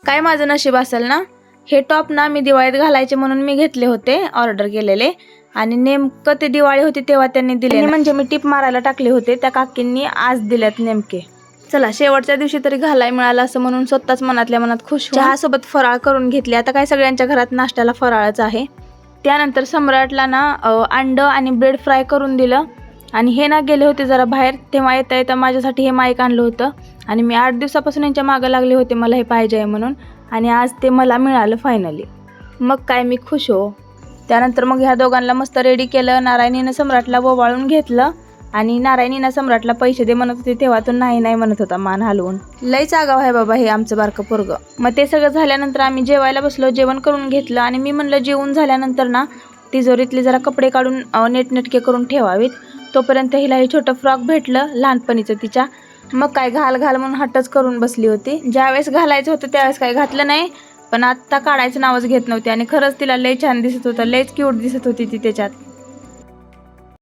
काय माझं नशीब असेल ना, हे टॉप ना मी दिवाळीत घालायचे म्हणून मी घेतले होते, ऑर्डर केलेले. आणि नेमकं ते दिवाळी होती तेव्हा त्यांनी दिले, म्हणजे मी टिप मारायला टाकले होते, त्या काकींनी आज दिल्यात नेमके. चला शेवटच्या दिवशी तरी घालाय मिळालं असं म्हणून स्वतःच मनातल्या मनात खुश. चहासोबत फराळ करून घेतले. आता काय सगळ्यांच्या घरात नाश्त्याला फराळच आहे. त्यानंतर सम्राटला ना अंड आणि ब्रेड फ्राय करून दिलं. आणि हे ना गेले होते जरा बाहेर, तेव्हा येता येता माझ्यासाठी हे माईक आणलं होतं. आणि मी 8 दिवसापासून यांच्या मागं लागले होते मला हे पाहिजे आहे म्हणून. आणि आज ते मला मिळालं फायनली. मग काय मी खुश हो. त्यानंतर मग ह्या दोघांना मस्त रेडी केलं. नारायणीनं सम्राटला ओवाळून घेतलं. आणि नारायणीनं सम्राटला पैसे दे म्हणत होते, तेव्हा तो नाही नाही म्हणत होता मान हलवून. लईच आगाव आहे बाबा हे आमचं बारकं पोरगं. मग ते सगळं झाल्यानंतर आम्ही जेवायला बसलो, जेवण करून घेतलं. आणि मी म्हणलं जेवून झाल्यानंतर ना तिजोरीतले जरा कपडे काढून नेटनेटके करून ठेवावीत. तोपर्यंत हिला हे छोटं फ्रॉक भेटलं लहानपणीचं तिच्या. मग काय घाल घाल म्हणून हट्टच करून बसली होती. ज्यावेळेस घालायचं होतं त्यावेळेस काय घातलं नाही, पण आत्ता काढायचं नावच घेत नव्हती. आणि खरंच तिला लई छान दिसत होतं, लईच क्यूट दिसत होती ती त्याच्यात.